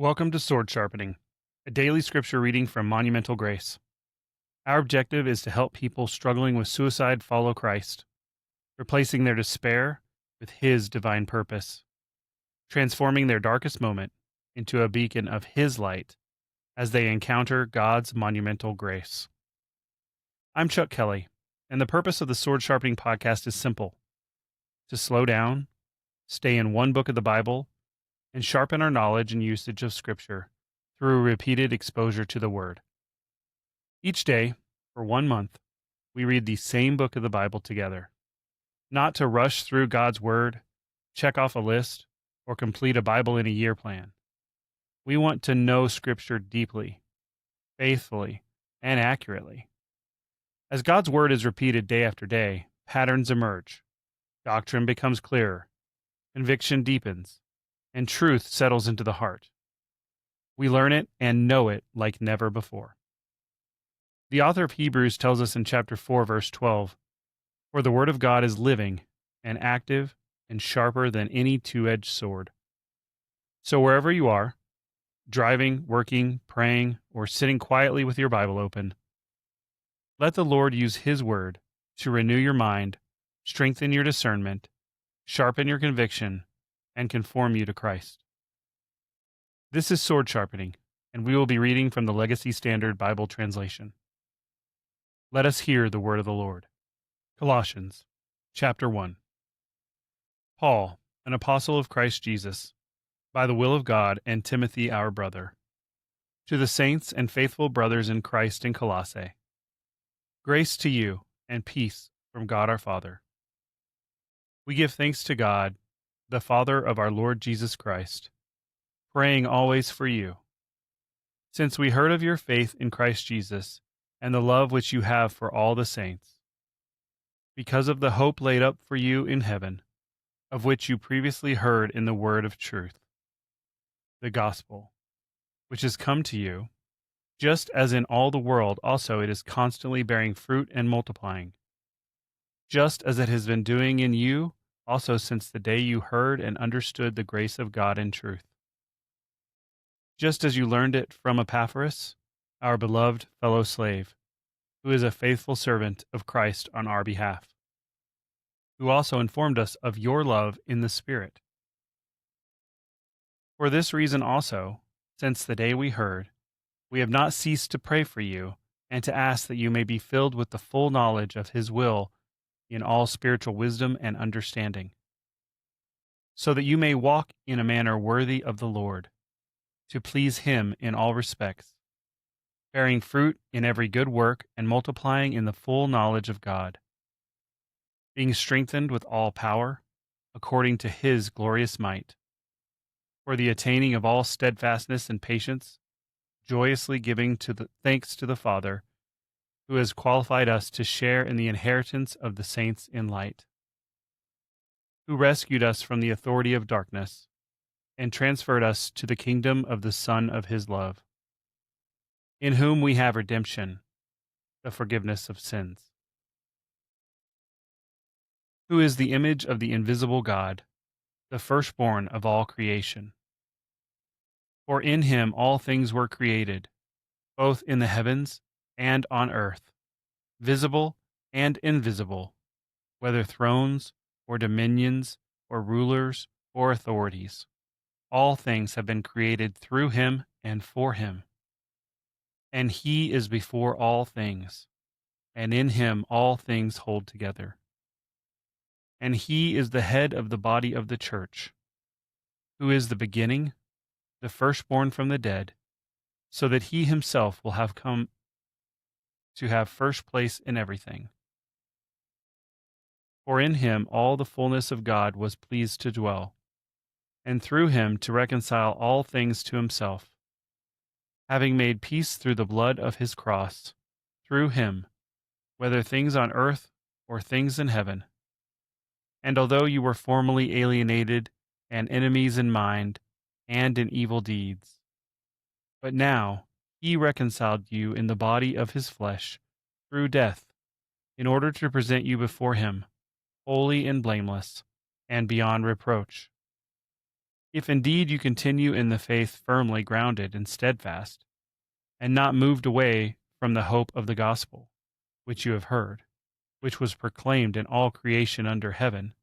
Welcome to Sword Sharpening, a daily scripture reading from Monumental Grace. Our objective is to help people struggling with suicide follow Christ, replacing their despair with His divine purpose, transforming their darkest moment into a beacon of His light as they encounter God's monumental grace. I'm Chuck Kelly, and the purpose of the Sword Sharpening podcast is simple: to slow down, stay in one book of the Bible, and sharpen our knowledge and usage of Scripture through repeated exposure to the Word. Each day, for 1 month, we read the same book of the Bible together, not to rush through God's Word, check off a list, or complete a Bible in a year plan. We want to know Scripture deeply, faithfully, and accurately. As God's Word is repeated day after day, patterns emerge, doctrine becomes clearer, conviction deepens, and truth settles into the heart. We learn it and know it like never before. The author of Hebrews tells us in chapter 4, verse 12, "For the word of God is living and active and sharper than any two-edged sword." So wherever you are, driving, working, praying, or sitting quietly with your Bible open, let the Lord use His word to renew your mind, strengthen your discernment, sharpen your conviction, and conform you to Christ. This is Sword Sharpening, and we will be reading from the Legacy Standard Bible Translation. Let us hear the word of the Lord. Colossians, chapter 1. Paul, an apostle of Christ Jesus, by the will of God, and Timothy our brother, to the saints and faithful brothers in Christ in Colossae, grace to you and peace from God our Father. We give thanks to God, the Father of our Lord Jesus Christ, praying always for you, since we heard of your faith in Christ Jesus and the love which you have for all the saints, because of the hope laid up for you in heaven, of which you previously heard in the word of truth, the gospel, which has come to you, just as in all the world also it is constantly bearing fruit and multiplying, just as it has been doing in you also since the day you heard and understood the grace of God in truth. Just as you learned it from Epaphras, our beloved fellow slave, who is a faithful servant of Christ on our behalf, who also informed us of your love in the Spirit. For this reason also, since the day we heard, we have not ceased to pray for you and to ask that you may be filled with the full knowledge of His will in all spiritual wisdom and understanding, so that you may walk in a manner worthy of the Lord, to please Him in all respects, bearing fruit in every good work and multiplying in the full knowledge of God, being strengthened with all power, according to His glorious might, for the attaining of all steadfastness and patience, joyously giving thanks to the Father, who has qualified us to share in the inheritance of the saints in light, who rescued us from the authority of darkness and transferred us to the kingdom of the Son of His love, in whom we have redemption, the forgiveness of sins, who is the image of the invisible God, the firstborn of all creation. For in Him all things were created, both in the heavens and on earth, visible and invisible, whether thrones or dominions or rulers or authorities. All things have been created through Him and for Him. And He is before all things, and in Him all things hold together. And He is the head of the body of the church, who is the beginning, the firstborn from the dead, so that He Himself will have come to have first place in everything. For in Him all the fullness of God was pleased to dwell, and through Him to reconcile all things to Himself, having made peace through the blood of His cross, through Him, whether things on earth or things in heaven. And although you were formerly alienated and enemies in mind and in evil deeds, but now He reconciled you in the body of His flesh through death, in order to present you before Him, holy and blameless, and beyond reproach, If indeed you continue in the faith firmly grounded and steadfast, and not moved away from the hope of the gospel, which you have heard, which was proclaimed in all creation under heaven,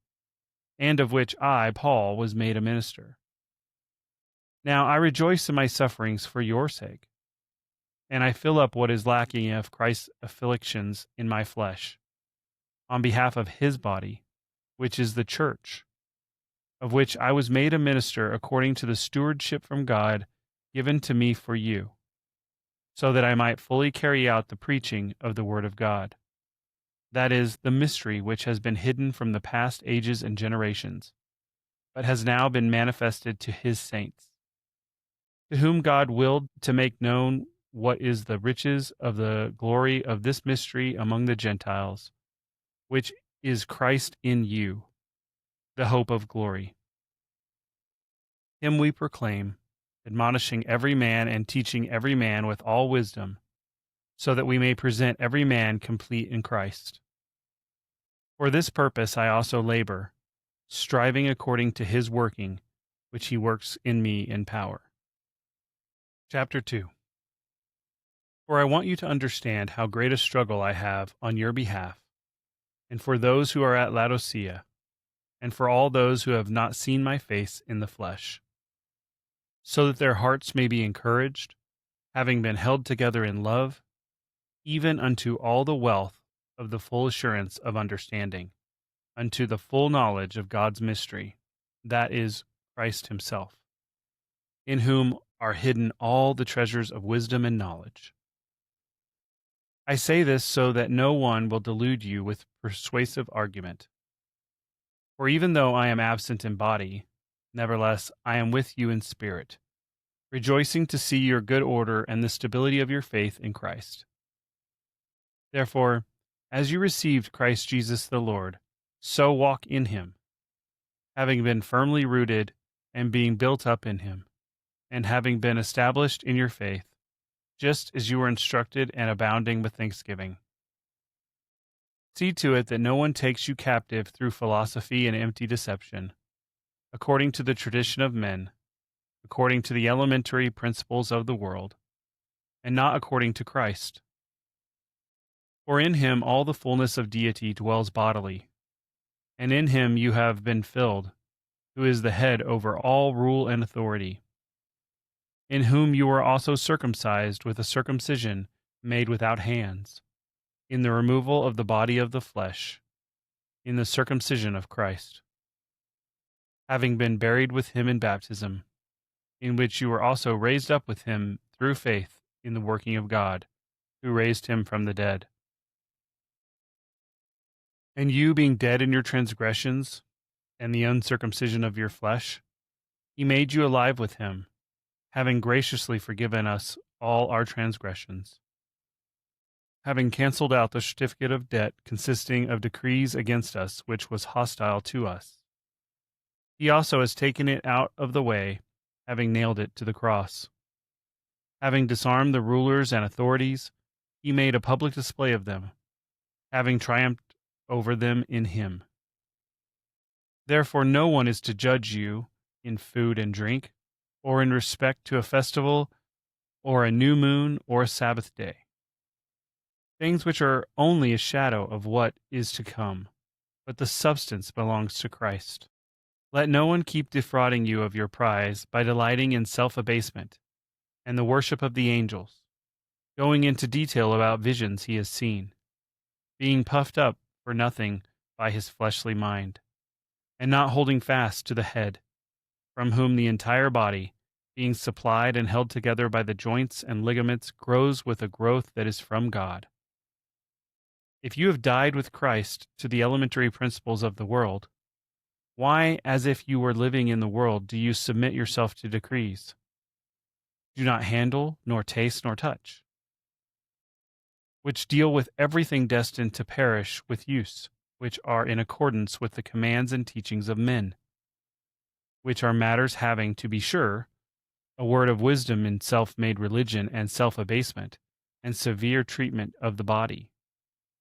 and of which I, Paul, was made a minister. Now I rejoice in my sufferings for your sake, and I fill up what is lacking of Christ's afflictions in my flesh, on behalf of his body, which is the church, of which I was made a minister according to the stewardship from God given to me for you, so that I might fully carry out the preaching of the word of God. That is, the mystery which has been hidden from the past ages and generations, but has now been manifested to his saints, to whom God willed to make known what is the riches of the glory of this mystery among the Gentiles, which is Christ in you, the hope of glory. Him we proclaim, admonishing every man and teaching every man with all wisdom, so that we may present every man complete in Christ. For this purpose I also labor, striving according to his working, which he works in me in power. Chapter 2. For I want you to understand how great a struggle I have on your behalf, and for those who are at Laodicea, and for all those who have not seen my face in the flesh, so that their hearts may be encouraged, having been held together in love, even unto all the wealth of the full assurance of understanding, unto the full knowledge of God's mystery, that is, Christ himself, in whom are hidden all the treasures of wisdom and knowledge. I say this so that no one will delude you with persuasive argument. For even though I am absent in body, nevertheless I am with you in spirit, rejoicing to see your good order and the stability of your faith in Christ. Therefore, as you received Christ Jesus the Lord, so walk in him, having been firmly rooted and being built up in him, and having been established in your faith, just as you were instructed, and abounding with thanksgiving. See to it that no one takes you captive through philosophy and empty deception, according to the tradition of men, according to the elementary principles of the world, and not according to Christ. For in him all the fullness of deity dwells bodily, and in him you have been filled, who is the head over all rule and authority, in whom you were also circumcised with a circumcision made without hands, in the removal of the body of the flesh, in the circumcision of Christ, having been buried with him in baptism, in which you were also raised up with him through faith in the working of God, who raised him from the dead. And you, being dead in your transgressions and the uncircumcision of your flesh, he made you alive with him, having graciously forgiven us all our transgressions, having cancelled out the certificate of debt consisting of decrees against us, which was hostile to us. He also has taken it out of the way, having nailed it to the cross. Having disarmed the rulers and authorities, he made a public display of them, having triumphed over them in him. Therefore no one is to judge you in food and drink, or in respect to a festival, or a new moon, or a Sabbath day, things which are only a shadow of what is to come, but the substance belongs to Christ. Let no one keep defrauding you of your prize by delighting in self-abasement and the worship of the angels, going into detail about visions he has seen, being puffed up for nothing by his fleshly mind, and not holding fast to the head, from whom the entire body, being supplied and held together by the joints and ligaments, grows with a growth that is from God. If you have died with Christ to the elementary principles of the world, why, as if you were living in the world, do you submit yourself to decrees? Do not handle, nor taste, nor touch, which deal with everything destined to perish with use, which are in accordance with the commands and teachings of men, which are matters having, to be sure, a word of wisdom in self-made religion and self-abasement, and severe treatment of the body,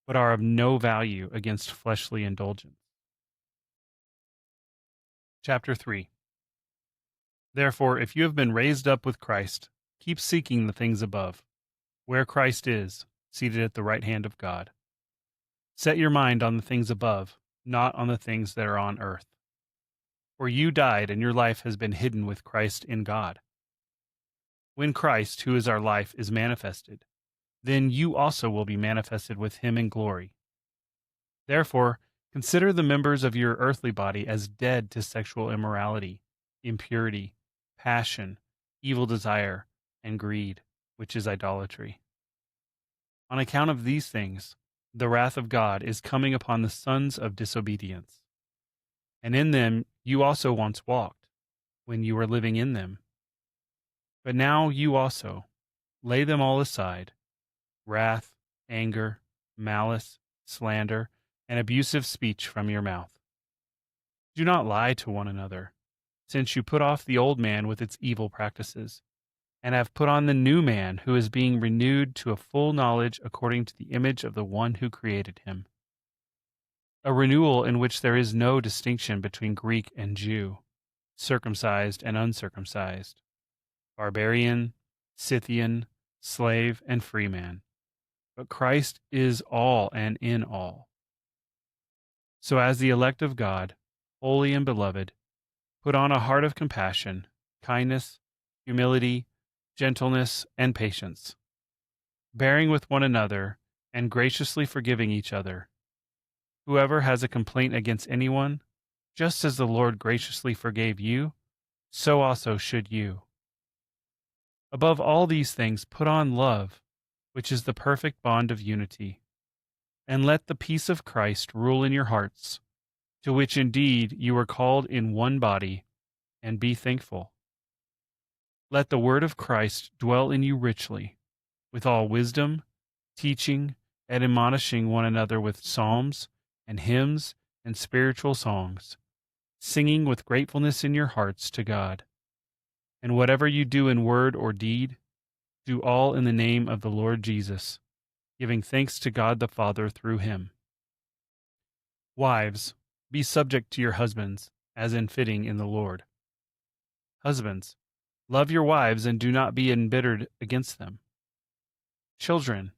but are of no value against fleshly indulgence. Chapter 3. Therefore, if you have been raised up with Christ, keep seeking the things above, where Christ is, seated at the right hand of God. Set your mind on the things above, not on the things that are on earth. For you died, and your life has been hidden with Christ in God. When Christ, who is our life, is manifested, then you also will be manifested with him in glory. Therefore, consider the members of your earthly body as dead to sexual immorality, impurity, passion, evil desire, and greed, which is idolatry. On account of these things, the wrath of God is coming upon the sons of disobedience. And in them you also once walked, when you were living in them. But now you also lay them all aside: wrath, anger, malice, slander, and abusive speech from your mouth. Do not lie to one another, since you put off the old man with its evil practices, and have put on the new man, who is being renewed to a full knowledge according to the image of the one who created him. A renewal in which there is no distinction between Greek and Jew, circumcised and uncircumcised, barbarian, Scythian, slave, and free man. But Christ is all and in all. So as the elect of God, holy and beloved, put on a heart of compassion, kindness, humility, gentleness, and patience, bearing with one another and graciously forgiving each other. Whoever has a complaint against anyone, just as the Lord graciously forgave you, so also should you. Above all these things, put on love, which is the perfect bond of unity. And let the peace of Christ rule in your hearts, to which indeed you were called in one body, and be thankful. Let the word of Christ dwell in you richly, with all wisdom, teaching and admonishing one another with psalms and hymns and spiritual songs, singing with gratefulness in your hearts to God. And whatever you do in word or deed, do all in the name of the Lord Jesus, giving thanks to God the Father through him. Wives, be subject to your husbands, as in fitting in the Lord. Husbands, love your wives and do not be embittered against them. Children,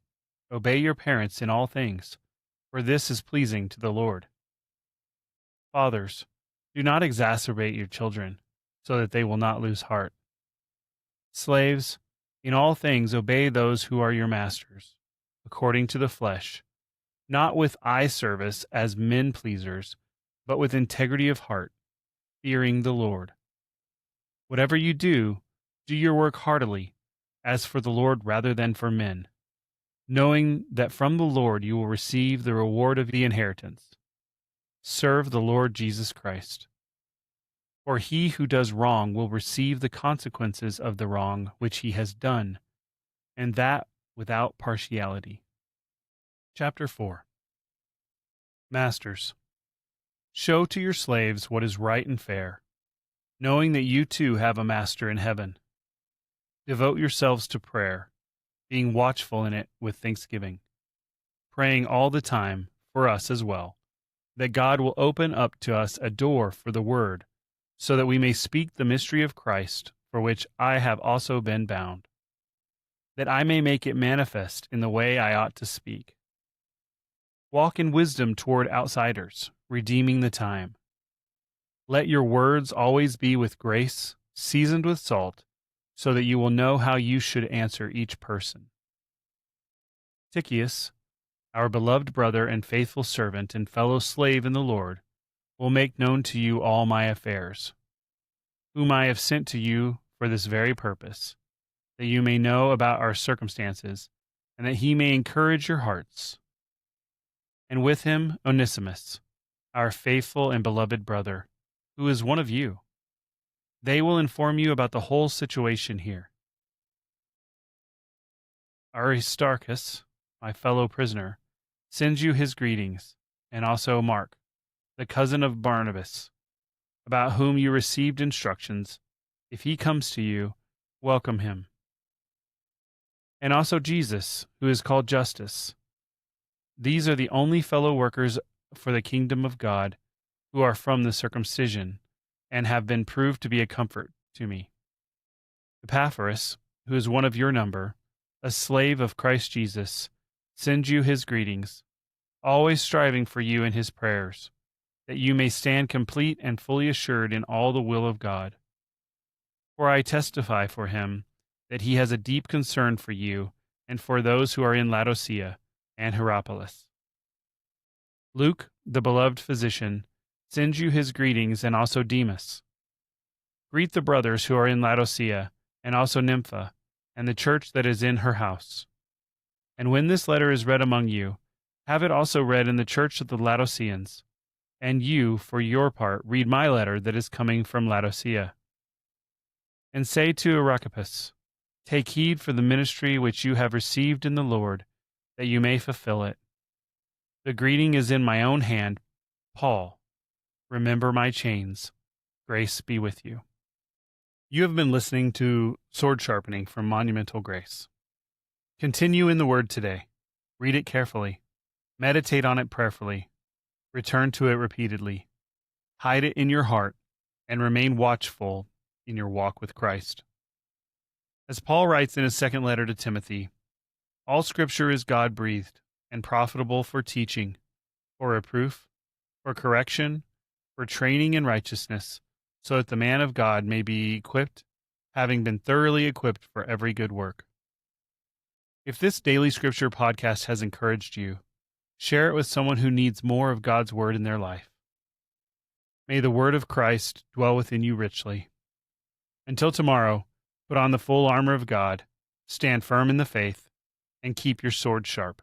obey your parents in all things, for this is pleasing to the Lord. Fathers, do not exacerbate your children, so that they will not lose heart. Slaves, in all things obey those who are your masters, according to the flesh, not with eye service as men pleasers, but with integrity of heart, fearing the Lord. Whatever you do, do your work heartily, as for the Lord rather than for men, knowing that from the Lord you will receive the reward of the inheritance. Serve the Lord Jesus Christ. For he who does wrong will receive the consequences of the wrong which he has done, and that without partiality. Chapter 4. Masters, show to your slaves what is right and fair, knowing that you too have a master in heaven. Devote yourselves to prayer, being watchful in it with thanksgiving, praying all the time for us as well, that God will open up to us a door for the word, so that we may speak the mystery of Christ, for which I have also been bound, that I may make it manifest in the way I ought to speak. Walk in wisdom toward outsiders, redeeming the time. Let your words always be with grace, seasoned with salt, so that you will know how you should answer each person. Tychicus, our beloved brother and faithful servant and fellow slave in the Lord, will make known to you all my affairs, whom I have sent to you for this very purpose, that you may know about our circumstances, and that he may encourage your hearts. And with him Onesimus, our faithful and beloved brother, who is one of you. They will inform you about the whole situation here. Aristarchus, my fellow prisoner, sends you his greetings, and also Mark, the cousin of Barnabas, about whom you received instructions. If he comes to you, welcome him. And also Jesus, who is called Justus. These are the only fellow workers for the kingdom of God who are from the circumcision, and have been proved to be a comfort to me. Epaphras, who is one of your number, a slave of Christ Jesus, sends you his greetings, always striving for you in his prayers, that you may stand complete and fully assured in all the will of God. For I testify for him that he has a deep concern for you and for those who are in Laodicea and Hierapolis. Luke, the beloved physician, sends you his greetings, and also Demas. Greet the brothers who are in Laodicea, and also Nympha, and the church that is in her house. And when this letter is read among you, have it also read in the church of the Laodiceans. And you, for your part, read my letter that is coming from Laodicea. And say to Archippus, take heed for the ministry which you have received in the Lord, that you may fulfill it. The greeting is in my own hand, Paul. Remember my chains. Grace be with you. You have been listening to Sword Sharpening from Monumental Grace. Continue in the Word today. Read it carefully. Meditate on it prayerfully. Return to it repeatedly. Hide it in your heart, and remain watchful in your walk with Christ. As Paul writes in his second letter to Timothy, all Scripture is God-breathed and profitable for teaching, for reproof, for correction, for training in righteousness, so that the man of God may be equipped, having been thoroughly equipped for every good work. If this daily Scripture podcast has encouraged you, share it with someone who needs more of God's Word in their life. May the Word of Christ dwell within you richly. Until tomorrow, put on the full armor of God, stand firm in the faith, and keep your sword sharp.